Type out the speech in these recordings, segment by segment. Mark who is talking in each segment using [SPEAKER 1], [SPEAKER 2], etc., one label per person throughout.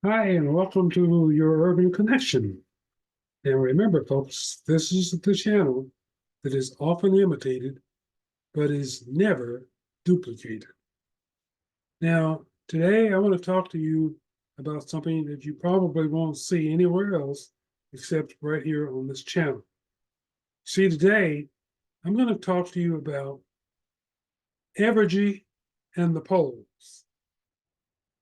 [SPEAKER 1] Hi, and welcome to your Urban Connection. And remember, folks, this is the channel that is often imitated, but is never duplicated. Now, today I want to talk to you about something that you probably won't see anywhere else except right here on this channel. See, today I'm going to talk to you about Evergy and the Poles.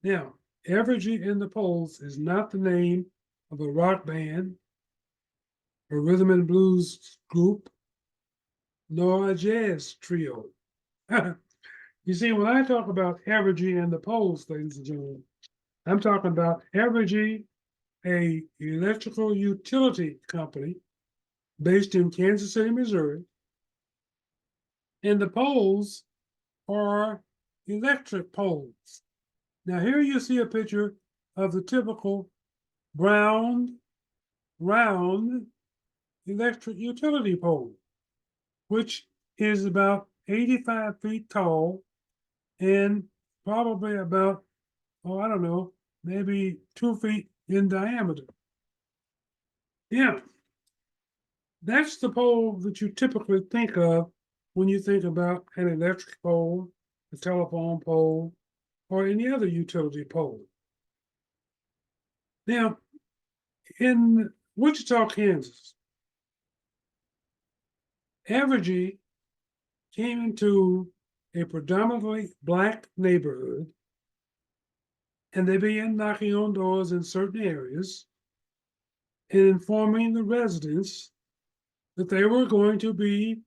[SPEAKER 1] Now, Evergy and the Poles is not the name of a rock band, a rhythm and blues group, nor a jazz trio. You see, when I talk about Evergy and the Poles, ladies and gentlemen, I'm talking about Evergy, a electrical utility company based in Kansas City, Missouri, and the poles are electric poles. Now, here you see a picture of the typical brown, round electric utility pole, which is about 85 feet tall and probably about, oh, I don't know, maybe 2 feet in diameter. Yeah, that's the pole that you typically think of when you think about an electric pole, a telephone pole, or any other utility pole. Now, in Wichita, Kansas, Evergy came into a predominantly Black neighborhood, and they began knocking on doors in certain areas and informing the residents that they were going to be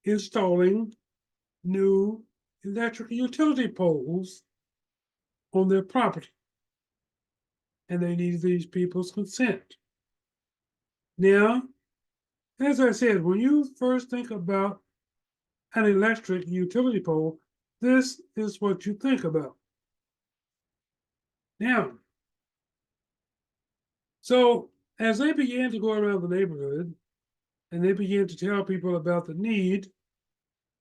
[SPEAKER 1] installing new electric utility poles on their property. And they needed these people's consent. Now, as I said, when you first think about an electric utility pole, this is what you think about. Now, so as they began to go around the neighborhood and they began to tell people about the need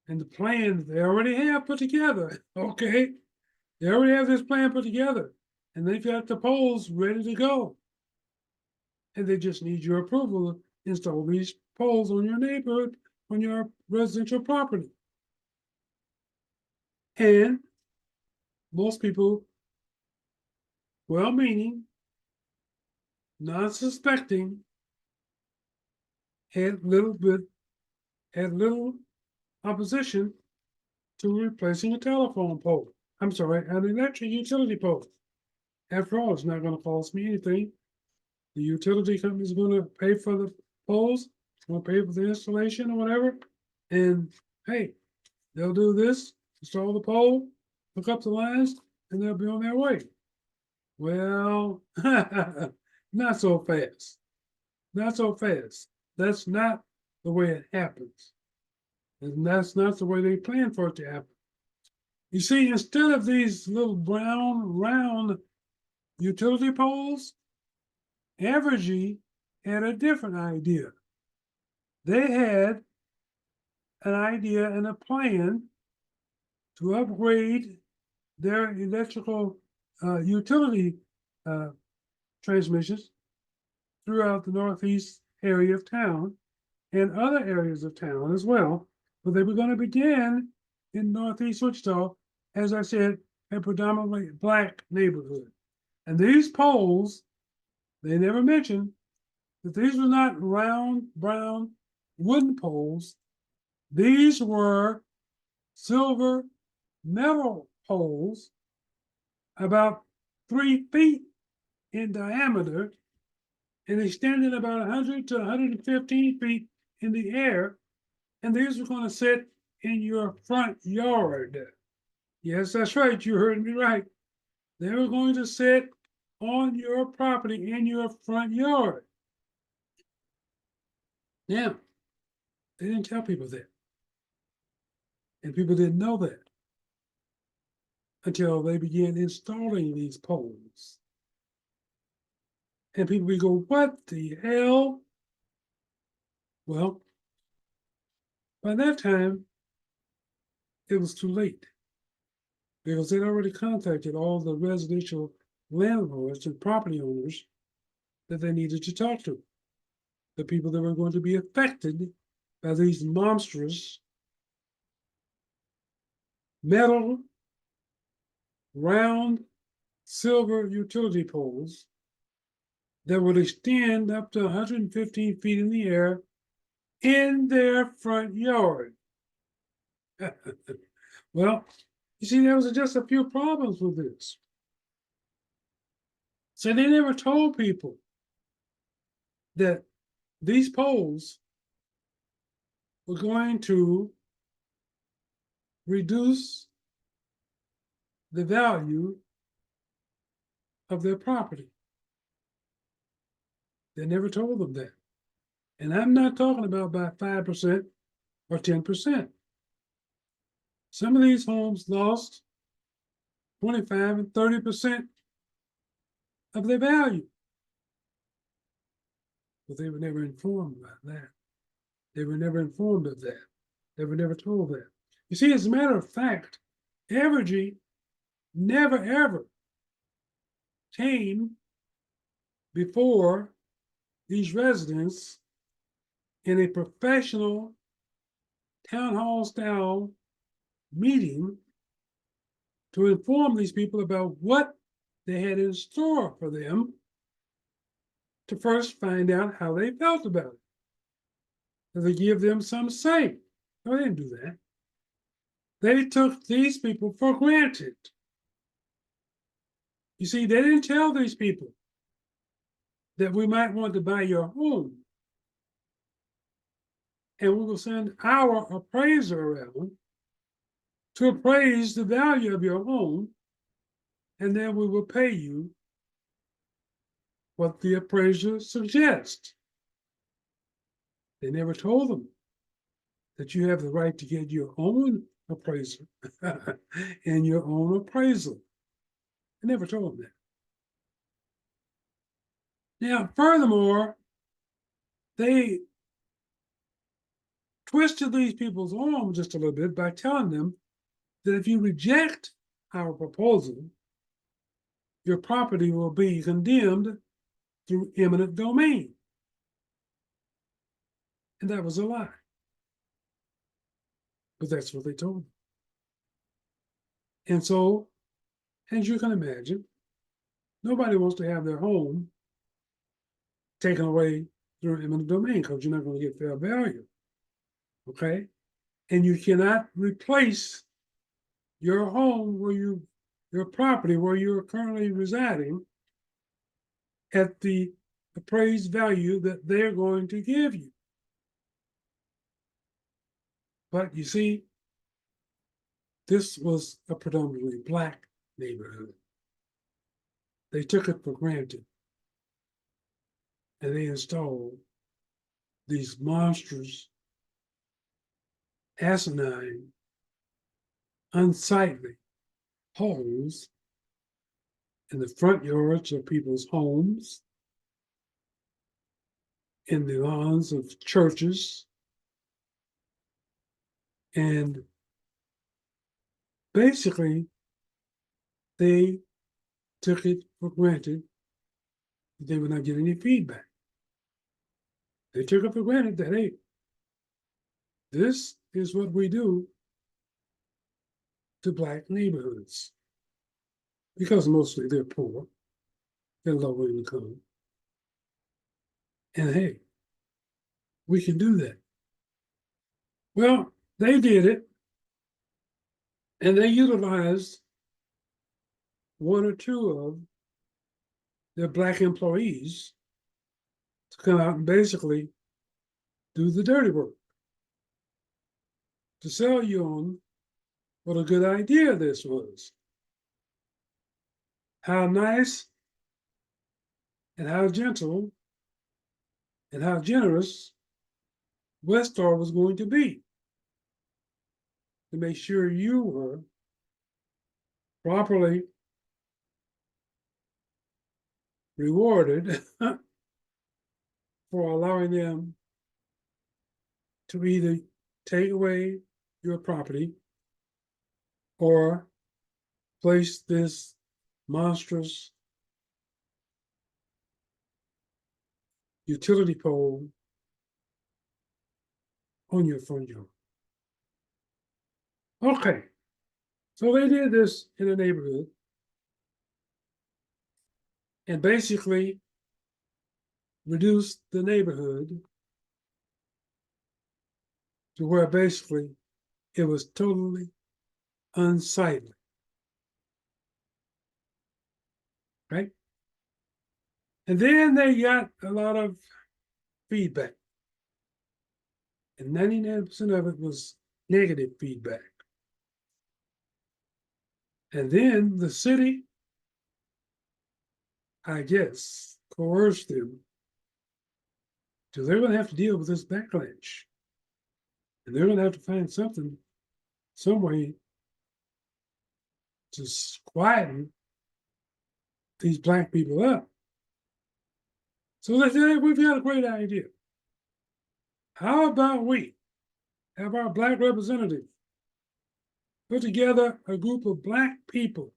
[SPEAKER 1] and the plan that they already have put together, okay? They already have this plan put together and they've got the poles ready to go. And they just need your approval to install these poles on your neighborhood, on your residential property. And most people, well meaning, not suspecting, had little opposition to replacing a telephone pole. I'm sorry, an electric utility pole. After all, it's not going to cost me anything. The utility company is going to pay for the poles, going to pay for the installation or whatever. And hey, they'll do this, install the pole, hook up the lines, and they'll be on their way. Well, not so fast. Not so fast. That's not the way it happens. And that's not the way they plan for it to happen. You see, instead of these little brown, round utility poles, Evergy had a different idea. They had an idea and a plan to upgrade their electrical utility transmissions throughout the northeast area of town and other areas of town as well. But they were going to begin in northeast Wichita, as I said, a predominantly Black neighborhood. And these poles, they never mentioned that these were not round, brown, wooden poles. These were silver metal poles about 3 feet in diameter and extended about 100 to 115 feet in the air. And these were going to sit in your front yard. Yes, that's right. You heard me right. They were going to sit on your property in your front yard. Now, they didn't tell people that. And people didn't know that until they began installing these poles. And people would go, what the hell? Well, by that time, it was too late because they'd already contacted all the residential landlords and property owners that they needed to talk to, the people that were going to be affected by these monstrous metal, round, silver utility poles that would extend up to 115 feet in the air in their front yard. Well, you see, there was just a few problems with this. So they never told people that these poles were going to reduce the value of their property. They never told them that. And I'm not talking about by 5% or 10%. Some of these homes lost 25 and 30% of their value. But they were never informed about that. They were never informed of that. They were never told that. You see, as a matter of fact, Evergy never ever came before these residents in a professional town hall style meeting to inform these people about what they had in store for them, to first find out how they felt about it. So they give them some say. No, they didn't do that. They took these people for granted. You see, they didn't tell these people that we might want to buy your home, and we will send our appraiser around to appraise the value of your home, and then we will pay you what the appraiser suggests. They never told them that you have the right to get your own appraiser and your own appraisal. They never told them that. Now, furthermore, they twisted these people's arm just a little bit by telling them that if you reject our proposal, your property will be condemned through eminent domain. And that was a lie. But that's what they told them. And so, as you can imagine, nobody wants to have their home taken away through eminent domain because you're not going to get fair value. Okay? And you cannot replace your home your property where you're currently residing at the appraised value that they're going to give you. But you see, this was a predominantly Black neighborhood. They took it for granted. And they installed these monstrous, asinine, unsightly holes in the front yards of people's homes, in the lawns of churches, and basically they took it for granted that they would not get any feedback. They took it for granted that, hey, this is what we do to Black neighborhoods, because mostly they're poor, they're low income. And hey, we can do that. Well, they did it, and they utilized one or two of their Black employees to come out and basically do the dirty work, to sell you on what a good idea this was, how nice and how gentle and how generous Westar was going to be to make sure you were properly rewarded for allowing them to either take away your property or place this monstrous utility pole on your front yard. Okay, so they did this in a neighborhood, and basically reduced the neighborhood to where basically it was totally unsightly. Right? And then they got a lot of feedback. And 99% of it was negative feedback. And then the city, I guess, coerced them to they're going to have to deal with this backlash. And they're going to have to find something, some way to quieten these black people up. So they said, we've got a great idea. How about we have our black representative put together a group of black people,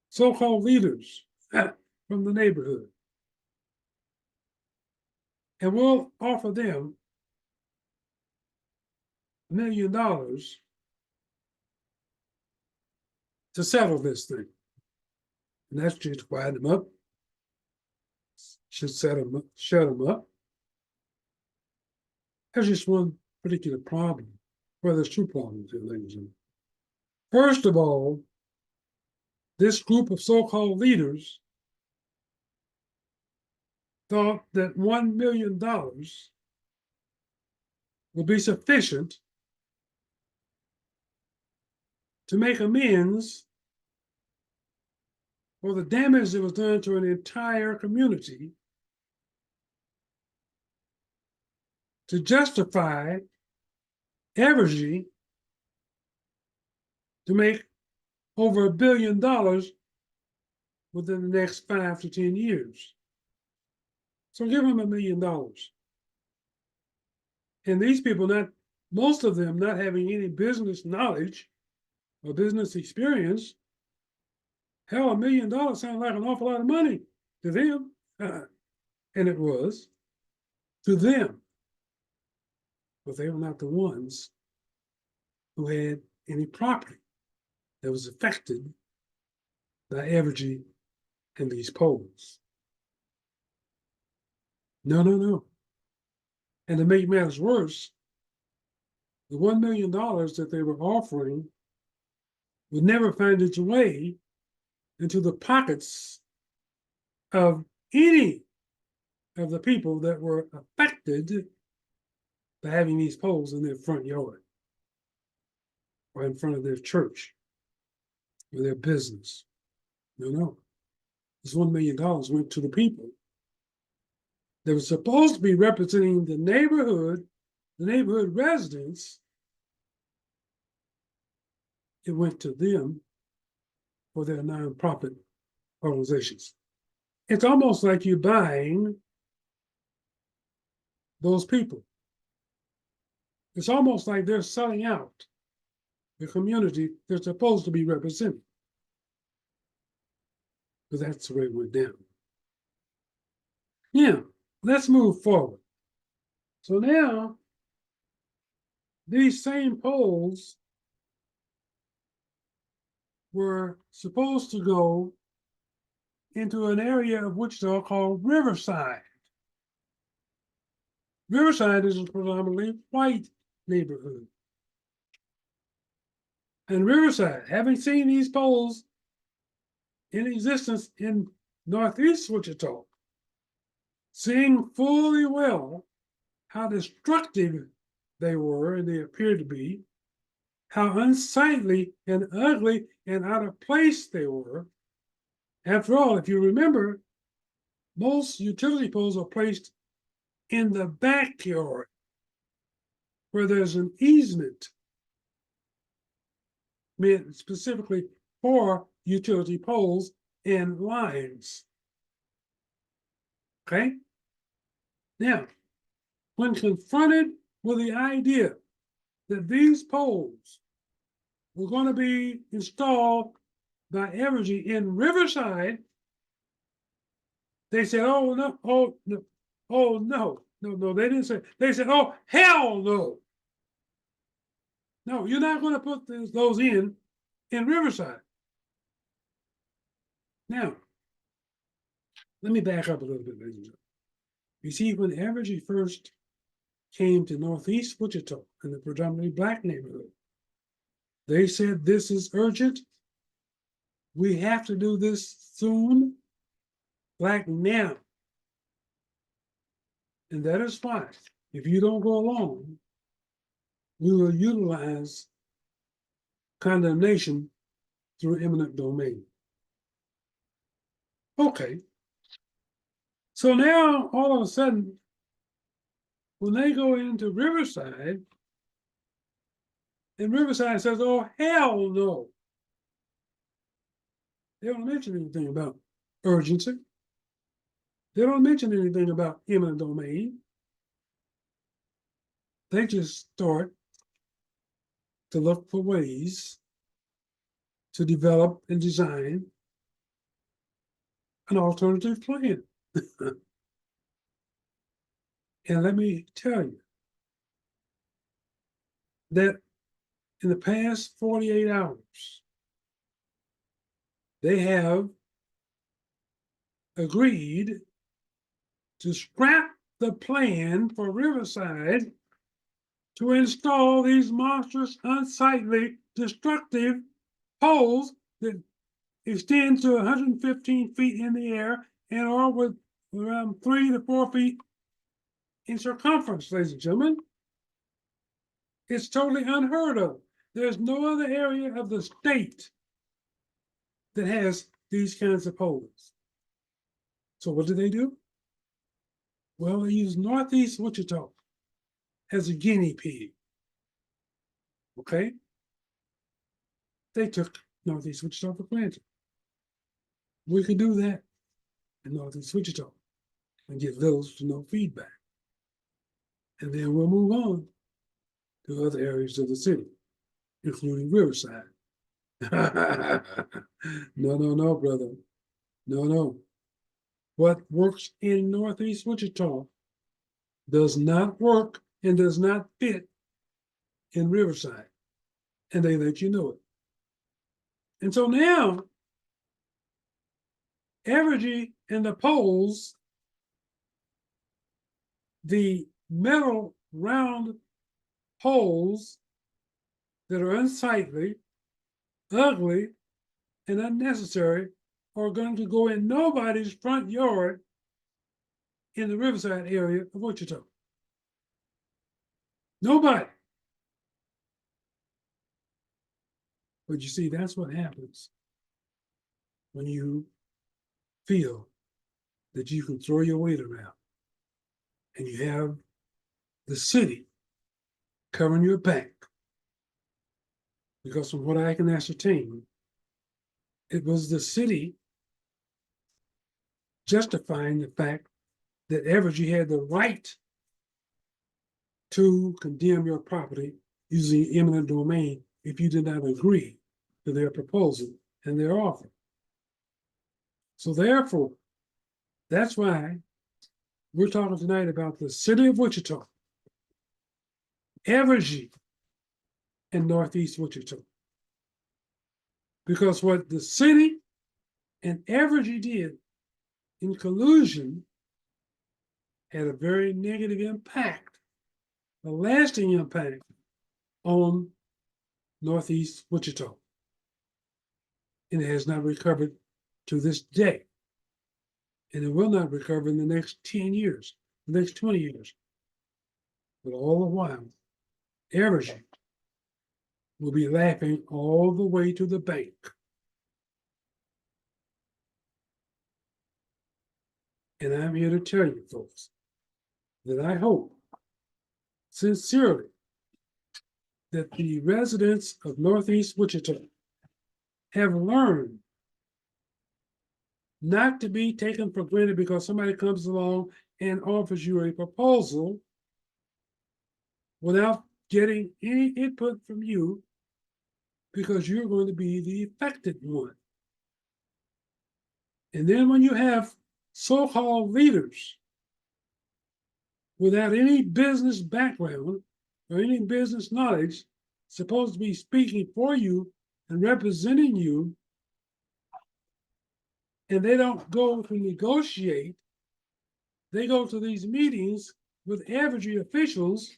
[SPEAKER 1] so-called leaders from the neighborhood, and we'll offer them $1 million to settle this thing. And that should quieten them up, should shut them up. There's just one particular problem. Well, there's two problems here, ladies and gentlemen. First of all, this group of so-called leaders thought that $1 million would be sufficient to make amends for the damage that was done to an entire community, to justify Evergy to make over $1 billion within the next 5 to 10 years. So give them $1 million. And these people, most of them not having any business knowledge or business experience, hell, $1 million sounds like an awful lot of money to them. And it was to them. But they were not the ones who had any property that was affected by Evergy and these poles. No. And to make matters worse, the $1 million that they were offering would never find its way into the pockets of any of the people that were affected by having these poles in their front yard or in front of their church or their business. No. This $1 million went to the people that was supposed to be representing the neighborhood residents. It went to them for their nonprofit organizations. It's almost like you're buying those people. It's almost like they're selling out the community they're supposed to be representing. But that's the way it went down. Now, let's move forward. So now, these same poles were supposed to go into an area of Wichita called Riverside. Riverside is a predominantly white neighborhood. And Riverside, having seen these poles in existence in Northeast Wichita, seeing fully well how destructive they were and they appeared to be, how unsightly and ugly and out of place they were. After all, if you remember, most utility poles are placed in the backyard where there's an easement meant specifically for utility poles and lines. Okay? Now, when confronted with the idea that these poles were going to be installed by Evergy in Riverside, they said, oh no, Oh, no, no, they didn't say, they said, oh, hell no. No, you're not going to put those in Riverside. Now, let me back up a little bit, ladies and gentlemen. You see, when Evergy first came to Northeast Wichita in the predominantly black neighborhood, they said, this is urgent. We have to do this soon, like now. And that is why, if you don't go along, we will utilize condemnation through eminent domain. Okay. So now, all of a sudden, when they go into Riverside, and Riverside says, oh, hell no. They don't mention anything about urgency. They don't mention anything about eminent domain. They just start to look for ways to develop and design an alternative plan. And let me tell you that in the past 48 hours, they have agreed to scrap the plan for Riverside to install these monstrous, unsightly, destructive poles that extend to 115 feet in the air and are with around 3 to 4 feet in circumference, ladies and gentlemen. It's totally unheard of. There's no other area of the state that has these kinds of poles. So what do? Well, they use Northeast Wichita as a guinea pig. Okay? They took Northeast Wichita for granted. We could do that in Northeast Wichita and get little to no feedback. And then we'll move on to other areas of the city, including Riverside. No, brother. No. What works in Northeast Wichita does not work and does not fit in Riverside. And they let you know it. And so now, Evergy and the poles, the metal round poles that are unsightly, ugly, and unnecessary, are going to go in nobody's front yard in the Riverside area of Wichita. Nobody. But you see, that's what happens when you feel that you can throw your weight around and you have the city covering your back. Because from what I can ascertain, it was the city justifying the fact that Evergy had the right to condemn your property using eminent domain if you did not agree to their proposal and their offer. So therefore, that's why we're talking tonight about the city of Wichita, Evergy, and Northeast Wichita. Because what the city and Evergy did in collusion had a very negative impact, a lasting impact on Northeast Wichita. And it has not recovered to this day. And it will not recover in the next 10 years, the next 20 years. But all the while, Evergy will be laughing all the way to the bank. And I'm here to tell you, folks, that I hope sincerely that the residents of Northeast Wichita have learned not to be taken for granted because somebody comes along and offers you a proposal without getting any input from you, because you're going to be the affected one. And then when you have so-called leaders without any business background or any business knowledge, supposed to be speaking for you and representing you, and they don't go to negotiate. They go to these meetings with Evergy officials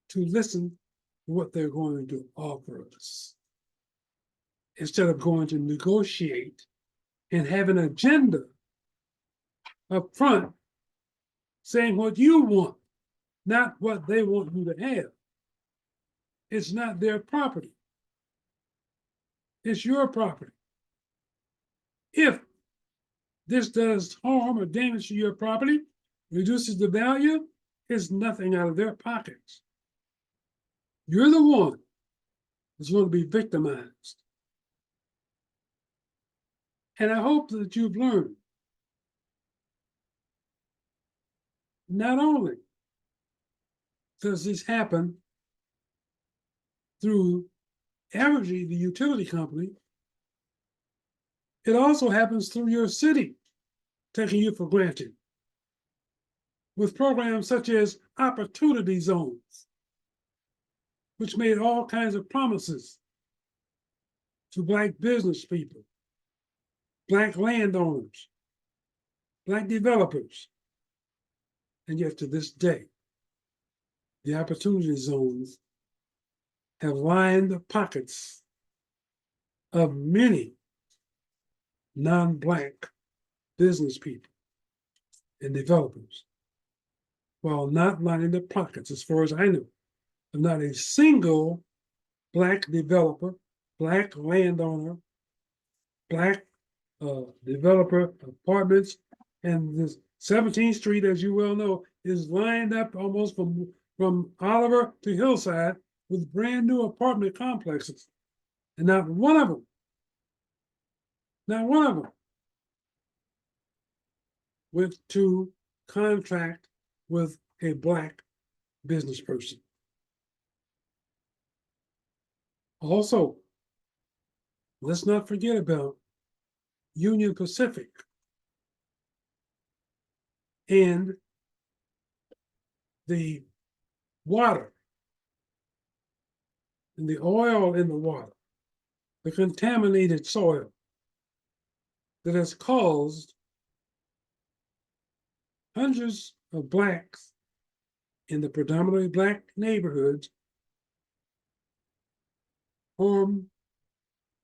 [SPEAKER 1] to listen to what they're going to offer us, instead of going to negotiate and have an agenda up front saying what you want, not what they want you to have. It's not their property. It's your property. If this does harm or damage to your property, reduces the value, it's nothing out of their pockets. You're the one that's going to be victimized. And I hope that you've learned not only does this happen through Evergy, the utility company, it also happens through your city taking you for granted with programs such as opportunity zones, which made all kinds of promises to Black business people, Black landowners, Black developers. And yet to this day, the opportunity zones have lined the pockets of many non-Black business people and developers, while not lining the pockets, as far as I know, of not a single Black developer, Black landowner, Black developer apartments. And this 17th Street, as you well know, is lined up almost from Oliver to Hillside with brand new apartment complexes. And not one of them went to contract with a Black business person. Also, let's not forget about Union Pacific and the water and the oil in the water, the contaminated soil that has caused hundreds of Blacks in the predominantly Black neighborhoods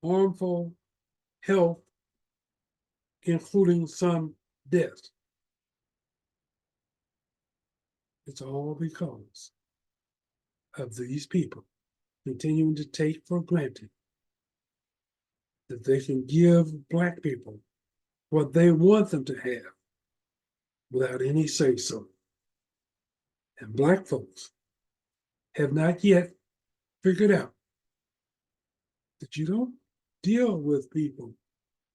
[SPEAKER 1] harmful health, including some death. It's all because of these people continuing to take for granted that they can give Black people what they want them to have without any say-so. And Black folks have not yet figured out that you don't deal with people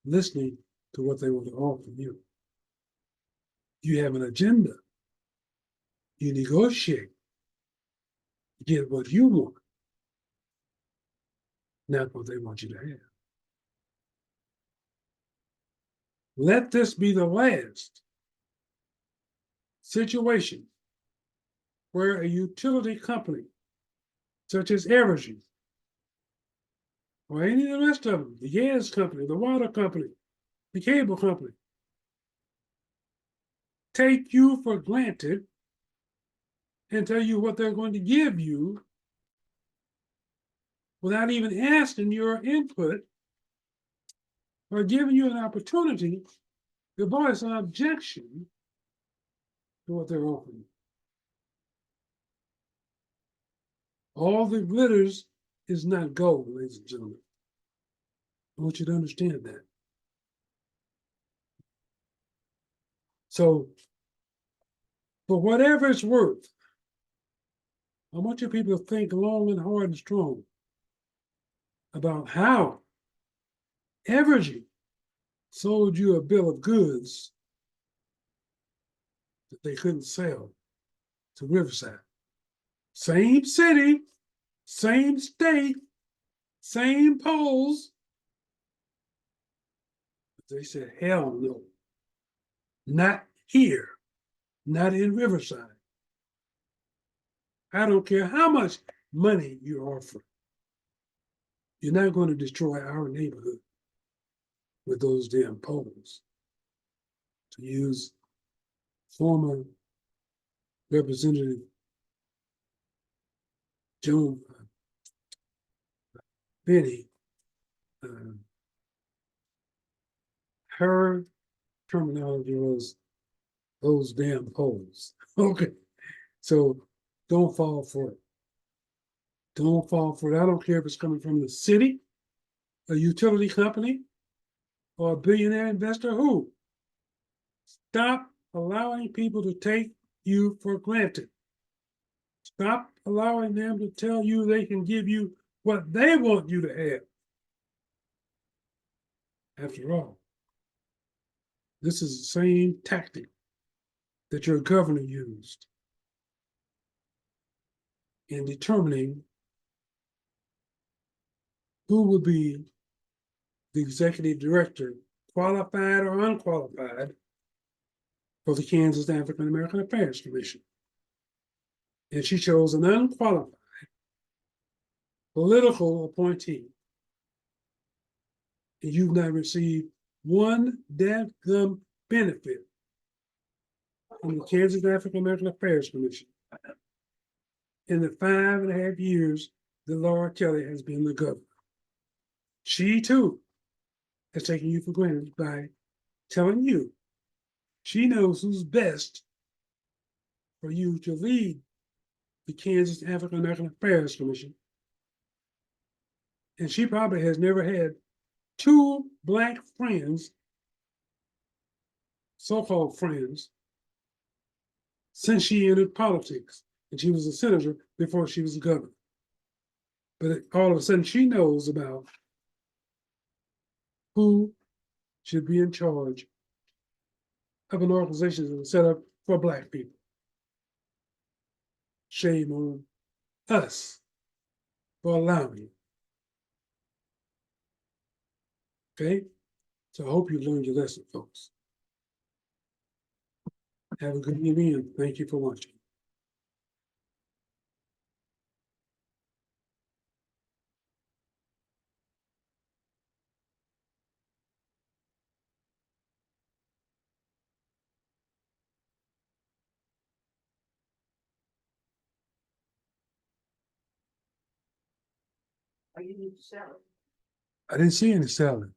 [SPEAKER 1] listening to what they want to offer you. You have an agenda. You negotiate to get what you want, not what they want you to have. Let this be the last situation where a utility company, such as Evergy, or any of the rest of them, the gas company, the water company, the cable company, take you for granted and tell you what they're going to give you without even asking your input or giving you an opportunity to voice an objection to what they're offering. All that glitters is not gold, ladies and gentlemen. I want you to understand that. So, for whatever it's worth, I want you people to think long and hard and strong about how Evergy sold you a bill of goods that they couldn't sell to Riverside. Same city, same state, same polls. But they said, hell no, not here, not in Riverside. I don't care how much money you offer. You're not going to destroy our neighborhood with those damn poles. To use former Representative Joan Benny, uh, her terminology was those damn poles. Okay, so don't fall for it. Don't fall for it. I don't care if it's coming from the city, a utility company, or a billionaire investor. Who? Stop allowing people to take you for granted. Stop allowing them to tell you they can give you what they want you to have. After all, this is the same tactic that your governor used in determining who would be the executive director, qualified or unqualified, for the Kansas African American Affairs Commission. And she chose an unqualified political appointee. And you've not received one dadgum benefit from the Kansas African American Affairs Commission in the 5.5 years that Laura Kelly has been the governor. She too has taken you for granted by telling you she knows who's best for you to lead the Kansas African American Affairs Commission. And she probably has never had two Black friends, so-called friends, since she entered politics. And she was a senator before she was a governor. But all of a sudden, she knows about who should be in charge of an organization that was set up for Black people. Shame on us for allowing it. Okay? So I hope you learned your lesson, folks. Have a good evening, and thank you for watching. I didn't see any salad.